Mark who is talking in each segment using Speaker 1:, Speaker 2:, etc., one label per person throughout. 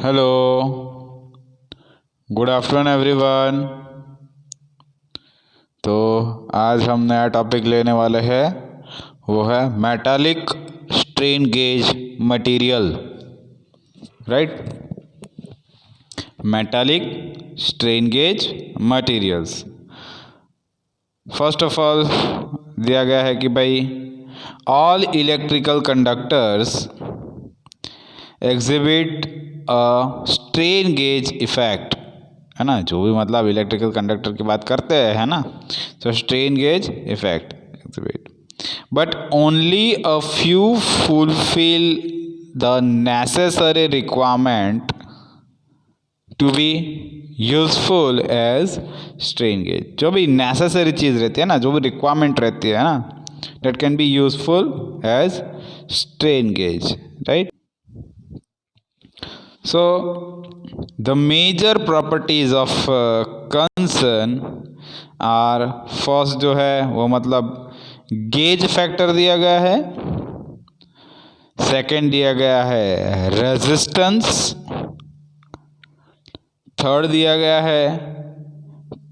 Speaker 1: Hello, good afternoon everyone. तो आज हम नया टॉपिक लेने वाले हैं, वो है metallic strain gauge material. Right, metallic strain gauge materials. First of all दिया गया है कि भाई all electrical conductors exhibit a strain gauge effect, है ना। जो भी मतलब इलेक्ट्रिकल कंडक्टर की बात करते हैं, है ना, तो strain gauge effect exhibit, but only a few fulfil the necessary requirement to be useful as strain gauge. जो भी नेसेसरी चीज़ रहती है ना, जो भी रिक्वायरमेंट रहती है ना, that can be useful as strain gauge, right? So the major properties of concern are, first जो है वो मतलब गेज फैक्टर दिया गया है, सेकंड दिया गया है रेजिस्टेंस, थर्ड दिया गया है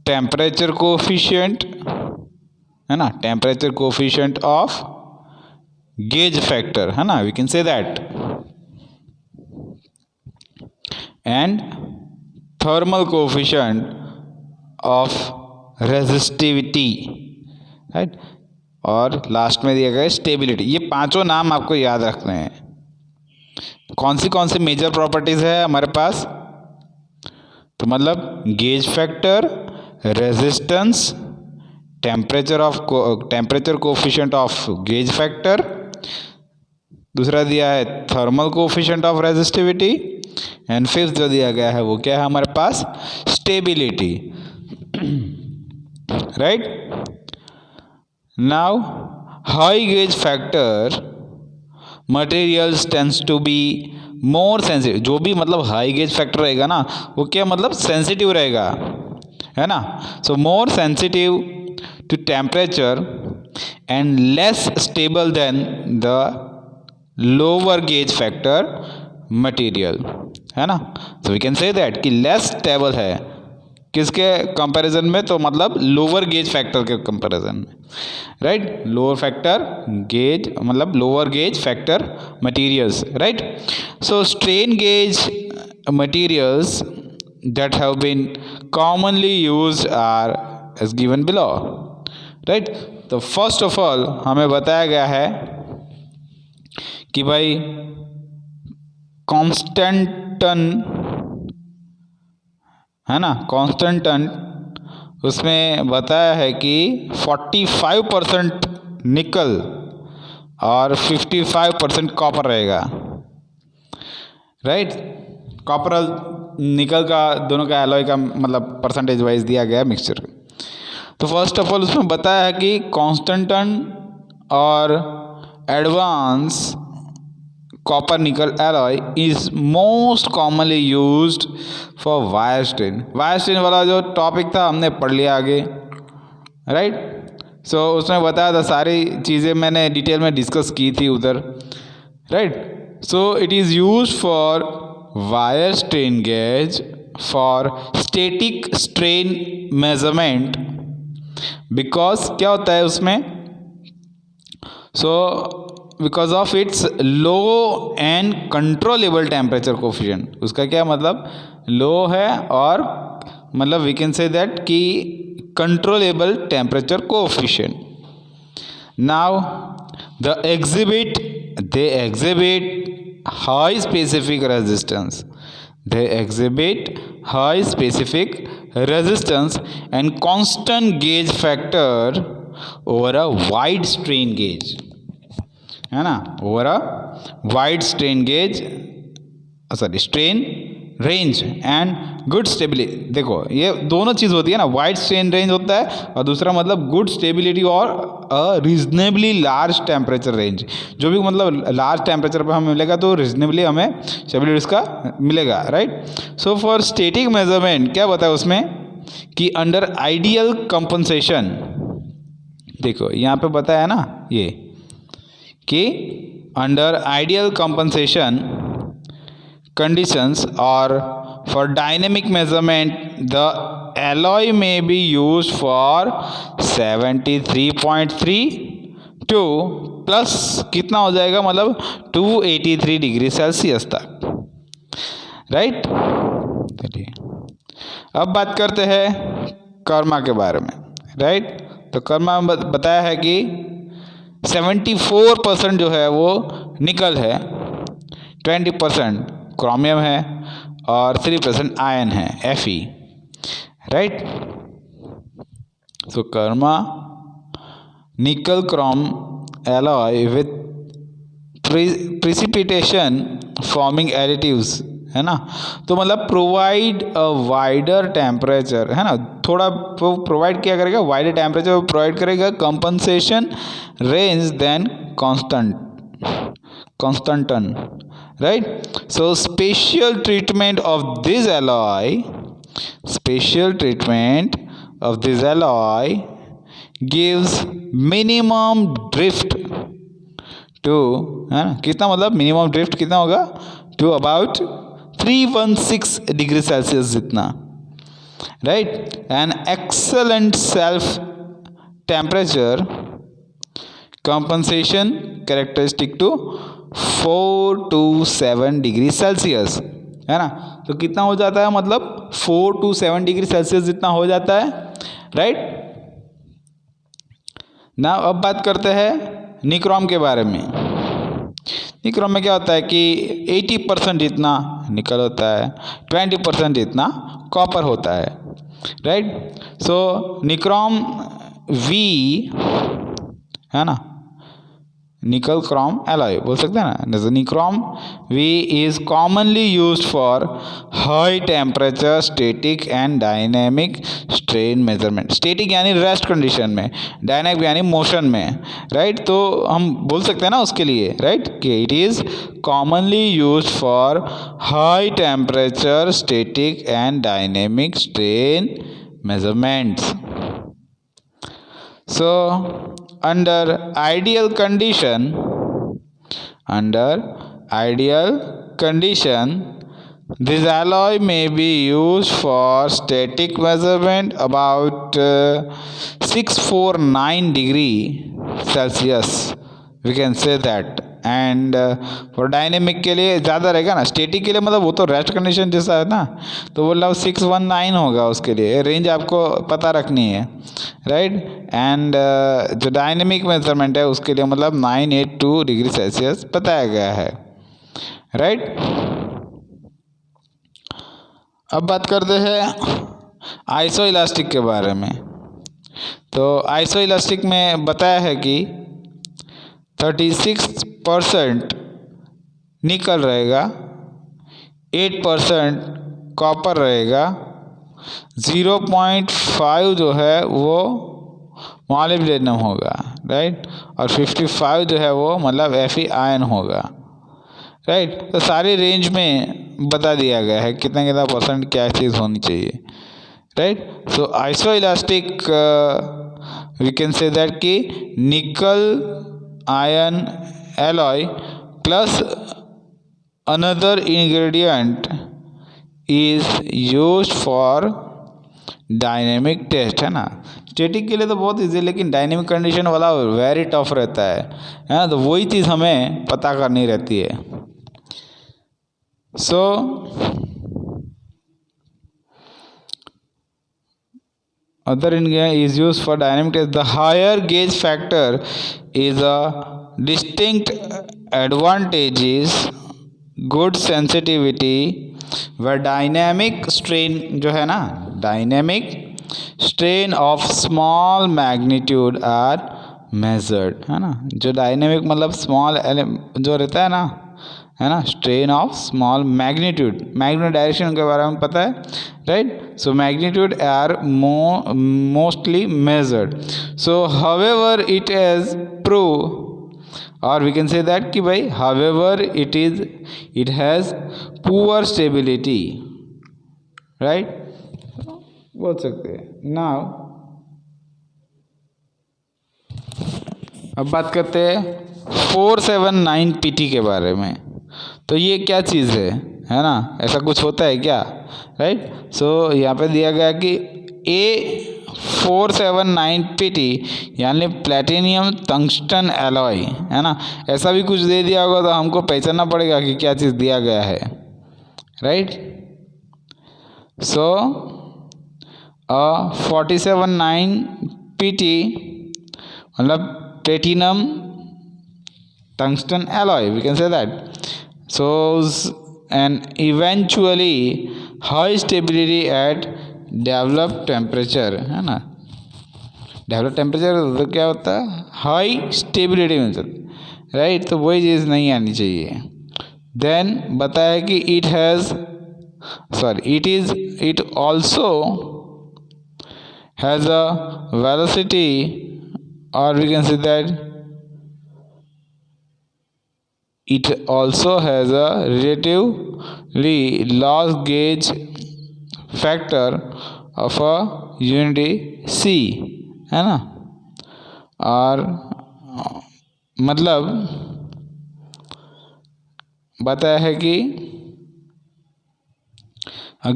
Speaker 1: टेम्परेचर कोफिशिएंट, है ना, temperature coefficient of gauge factor, है ना, we can say that, and thermal coefficient of resistivity, right, और लास्ट में दिया गया है स्टेबिलिटी। ये पांचों नाम आपको याद रखने हैं। कौन सी मेजर प्रॉपर्टीज है हमारे पास, तो मतलब gauge factor, resistance, temperature coefficient of gauge factor, दूसरा दिया है thermal coefficient of resistivity, and fifth जो दिया गया है वो क्या है हमारे पास, stability. Right, now high gauge factor materials tends to be more sensitive. जो भी मतलब हाई गेज फैक्टर रहेगा ना, वो क्या मतलब सेंसिटिव रहेगा, है ना। So more sensitive to temperature and less stable than the lower gauge factor material, है ना। So we can say that कि लेस स्टेबल है किसके कंपैरिजन में, तो मतलब लोअर गेज फैक्टर के कंपैरिजन में, राइट। लोअर फैक्टर गेज मतलब lower gauge factor materials, right. So strain gauge materials that have been commonly used are as given below, right? तो फर्स्ट ऑफ ऑल हमें बताया गया है कि भाई कॉन्स्टेंटन, है ना, कॉन्स्टेंटन उसमें बताया है कि 45% निकल और 55% कॉपर रहेगा, राइट। कॉपर निकल का दोनों का एलॉय का मतलब परसेंटेज वाइज दिया गया है मिक्सचर। तो फर्स्ट ऑफ ऑल उसमें बताया है कि कॉन्स्टेंटन और advance copper nickel alloy is most commonly used for wire strain. Wire strain वाला जो टॉपिक था हमने पढ़ लिया आगे, राइट। सो उसमें बताया था, सारी चीज़ें मैंने डिटेल में डिस्कस की थी उधर, right. So it is used for wire strain gauge for static strain measurement, because क्या होता है उसमें, because of its low and controllable temperature coefficient. उसका क्या मतलब, लो है और मतलब वी कैन से दैट कि controllable temperature coefficient. Now the they exhibit high specific resistance, they exhibit high specific resistance and constant gauge factor over a wide strain gauge, है ना, over a wide strain gauge, strain range and good stability. देखो ये दोनों चीज़ होती है ना, wide strain range होता है और दूसरा मतलब गुड स्टेबिलिटी और रीजनेबली लार्ज टेम्परेचर रेंज। जो भी मतलब लार्ज टेम्परेचर पर हमें मिलेगा तो रीजनेबली हमें स्टेबिलिटी उसका मिलेगा, right. So for static measurement क्या बताया उसमें कि अंडर आइडियल कंपनसेशन, देखो यहाँ पे बताया ना ये कि under ideal compensation conditions or for dynamic measurement the alloy may be used for 73.3 to plus कितना हो जाएगा मतलब 283 डिग्री सेल्सियस तक, राइट। चलिए अब बात करते हैं कर्मा के बारे में, राइट। तो कर्मा में बताया है कि 74% जो है वो निकल है, 20% क्रोमियम है और 3% आयन है Fe, राइट। सो कर्मा निकल Chrome alloy with precipitation forming additives, है ना। तो मतलब प्रोवाइड अ वाइडर टेम्परेचर, है ना, थोड़ा प्रोवाइड क्या करेगा, वाइडर टेम्परेचर प्रोवाइड करेगा, compensation range then constantan, right? So special treatment of this alloy gives minimum drift to, है ना, कितना मतलब मिनिमम ड्रिफ्ट कितना होगा, टू अबाउट 316 डिग्री सेल्सियस जितना, right. And excellent self temperature compensation characteristic to 4 to 7 degree Celsius, है ना। तो कितना हो जाता है मतलब 4 to 7 डिग्री सेल्सियस जितना हो जाता है, राइट ना। अब बात करते हैं निक्रोम के बारे में। निक्रोम में क्या होता है कि 80% जितना निकल होता है, 20% जितना कॉपर होता है, राइट। सो निक्रोम वी, है ना, निकल क्रोम एलॉय बोल सकते हैं ना। Nichrome V is commonly used for high temperature static and dynamic strain measurement. Static यानी रेस्ट कंडीशन में, डायनेमिक यानी मोशन में, राइट। तो हम बोल सकते हैं ना उसके लिए, राइट, कि it is commonly used for high temperature static and dynamic strain measurements. So under ideal condition this alloy may be used for static measurement about 649 degree Celsius, we can say that, and for dynamic के लिए ज़्यादा रहेगा ना, static के लिए मतलब वो तो रेस्ट कंडीशन जैसा है ना, तो वो मतलब 619 होगा, उसके लिए रेंज आपको पता रखनी है, राइट। एंड जो डायनेमिक मेजरमेंट है उसके लिए मतलब 982 डिग्री सेल्सियस बताया गया है, राइट। अब बात करते हैं आइसो इलास्टिक के बारे में। तो आइसो इलास्टिक में बताया है कि 36% निकल रहेगा, 8% कॉपर रहेगा, 0.5 जो है वो मॉलिब्डेनम होगा, राइट, और 55 जो है वो मतलब Fe आयन होगा, राइट। तो सारी रेंज में बता दिया गया है कितना कितना परसेंट क्या चीज़ होनी चाहिए, right. So iso elastic we can say that कि nickel iron alloy plus another ingredient is used for dynamic test, है ना। स्टैटिक के लिए तो बहुत इजी, लेकिन डायनेमिक कंडीशन वाला वेरी टफ रहता है ना, तो वही चीज़ हमें पता करनी रहती है। सो other ingredient is used for dynamic test. The higher gauge factor is a distinct advantage is good sensitivity where dynamic strain जो है ना, dynamic strain of small magnitude are measured, है ना। जो डायनेमिक मतलब स्मॉल जो रहता है ना, है ना, strain of small magnitude, magnitude direction के बारे में पता है, right. So magnitude are mostly measured. So however it is prove और वी कैन से दैट कि भाई however it has poor stability, right, बोल सकते हैं। नाउ अब बात करते हैं 479 PT के बारे में। तो ये क्या चीज़ है, है ना, ऐसा कुछ होता है क्या, राइट। सो यहाँ पे दिया गया कि A479 PT यानी प्लेटिनियम टंगस्टन एलॉय, है ना, ऐसा भी कुछ दे दिया होगा तो हमको पहचानना पड़ेगा कि क्या चीज़ दिया गया है, राइट। सो 479 PT मतलब platinum tungsten alloy, we can say that, shows an eventually high stability at developed temperature, है ना। डेवलप टेम्परेचर तो क्या होता है, हाई स्टेबिलिटी में चलता, राइट। तो वही चीज़ नहीं आनी चाहिए। देन बताया कि it also has a velocity, और we can say that it also has a relatively large gauge factor of a unity c, है ना। और मतलब बताया है कि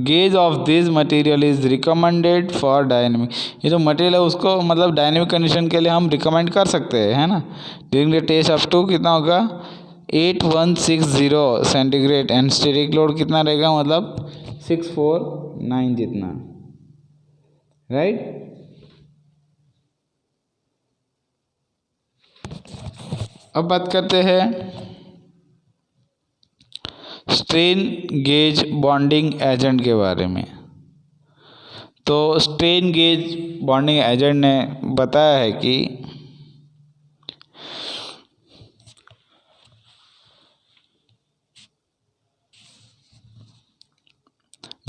Speaker 1: gauge of this material is recommended for dynamic, ये जो मटेरियल है उसको मतलब डायनेमिक कंडीशन के लिए हम रिकमेंड कर सकते हैं, है ना। During the test up to कितना होगा 8160 सेंटीग्रेड, एंड स्टेटिक लोड कितना रहेगा मतलब 649 जितना, राइट। अब बात करते हैं स्ट्रेन गेज बॉन्डिंग एजेंट के बारे में। तो स्ट्रेन गेज बॉन्डिंग एजेंट ने बताया है कि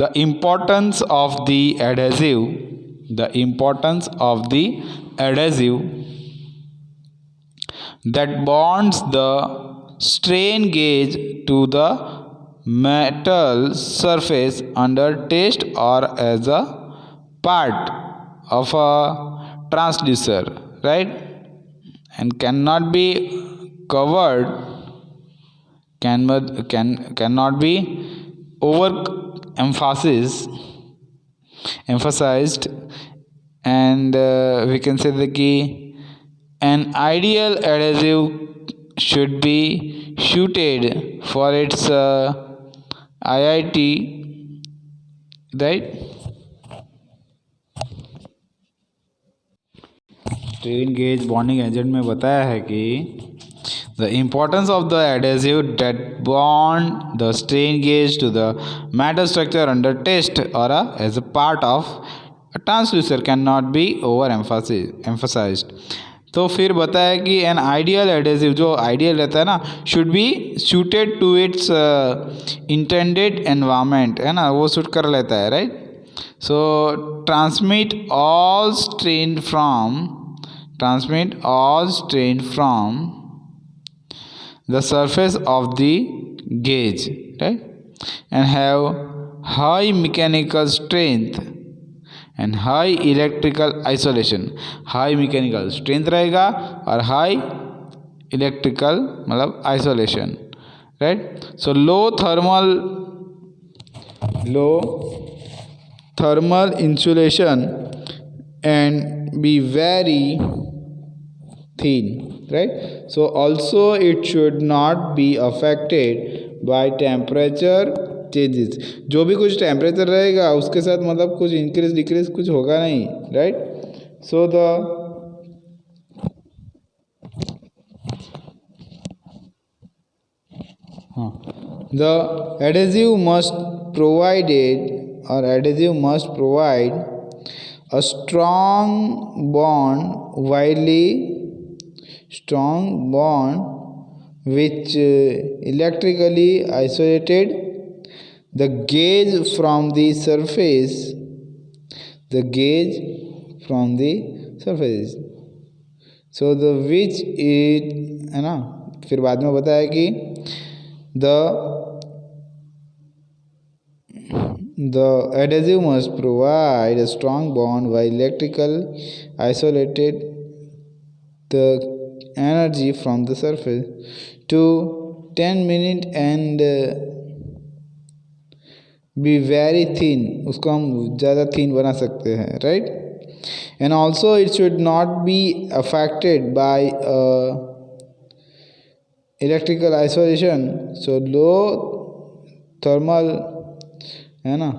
Speaker 1: the importance of the adhesive that bonds the strain gauge to the metal surface under test or as a part of a transducer, right, and cannot be covered, cannot be over emphasized, and we can say the key an ideal adhesive should be suited for its IIT, right। Strain gauge bonding agent में बताया है कि the importance of the adhesive that bond the strain gauge to the metal structure under test or as a part of a transducer cannot be emphasized। तो फिर बताया कि an ideal adhesive, जो ideal रहता है ना, should be suited to its intended environment, है ना, वो सूट कर लेता है, right. So transmit all strain from the surface of the gauge, right, and have high mechanical strength and high electrical isolation। high mechanical strength रहेगा और high electrical मतलब isolation, right। so low thermal insulation and be very thin, right। so also it should not be affected by temperature changes, जो भी कुछ temperature रहेगा उसके साथ मतलब कुछ इंक्रीज डिक्रीज कुछ होगा नहीं, right. So the adhesive must provide a strong bond which electrically isolated the gauge from the surface, so the which it, है ना। फिर बाद में बताया कि the adhesive must provide a strong bond while electrical isolated the energy from the surface to 10 minutes and be very thin, उसको हम ज़्यादा थिन बना सकते हैं, right. And also it should not be affected by electrical isolation. So low thermal, है ना,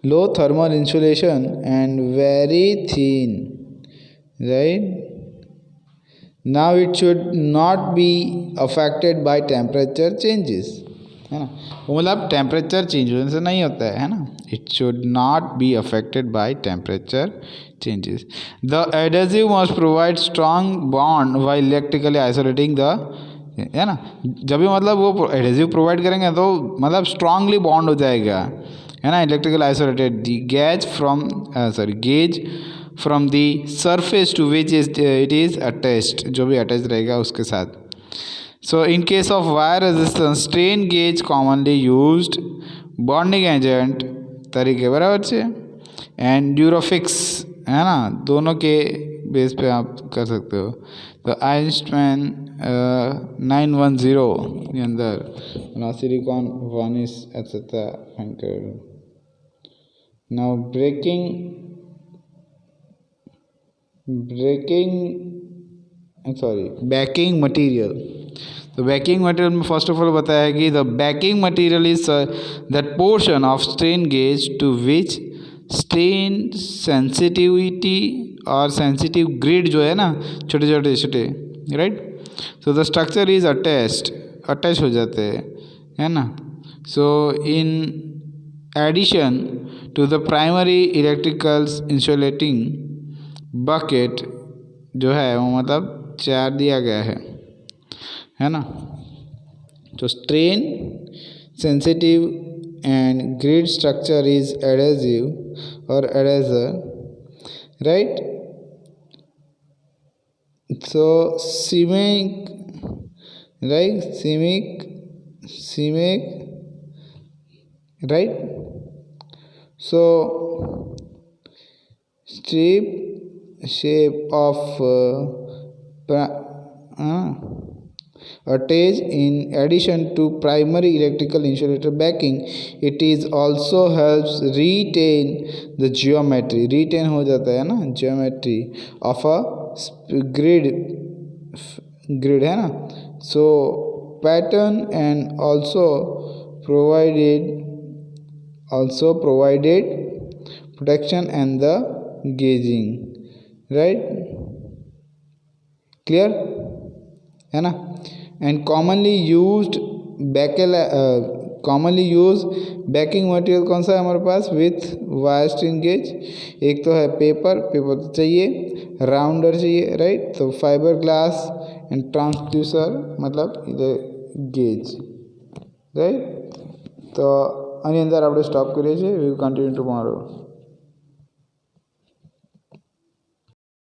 Speaker 1: low thermal insulation and very thin, right. Now it should not be affected by temperature changes, है ना. वो मतलब temperature change होने से नहीं होता है ना. It should not be affected by temperature changes. The adhesive must provide strong bond while electrically isolating the, है ना. जब भी मतलब वो एडेसिव प्रोवाइड करेंगे तो मतलब स्ट्रांगली बॉन्ड हो जाएगा, है ना. Electrical isolated gauge from gauge from the surface to which it is attached, जो भी अटैच रहेगा उसके साथ. So in case of wire resistance strain gauge commonly used bonding agent तरीके बराबर से. एंड ड्यूरोफिक्स, है ना, दोनों के बेस पे आप कर सकते हो. तो आइंस्टाइन 910 के अंदर silicon varnish etcetera. Now backing material. तो बैकिंग मटेरियल में फर्स्ट ऑफ ऑल बताया है कि the backing material is that portion of strain gauge to which strain sensitivity और सेंसिटिव ग्रिड जो है ना, छोटे छोटे, right. So the structure is attach हो जाते हैं, है ना. So in addition to the primary electricals insulating bucket जो है वो मतलब 4 दिया गया है ना. तो strain sensitive and grid structure is adhesive और एडेजर, राइट. सो सीमिक, राइट, सीमिक, right. So strip shape of attach in addition to primary electrical insulator backing. It is also helps retain the retain हो जाता है ना, geometry of a grid, है ना. So pattern and also provided protection and the gauging, right, clear, है ना. And commonly used banking material कौन सा है हमारे पास विथ वायर स्ट्रिंग गेज. एक तो है पेपर तो चाहिए, राउंडर चाहिए, राइट. तो फाइबर ग्लास एंड ट्रांसड्यूसर मतलब गेज, राइट. तो આની અંદર આપણે સ્ટોપ કરીએ છીએ. We will continue tomorrow.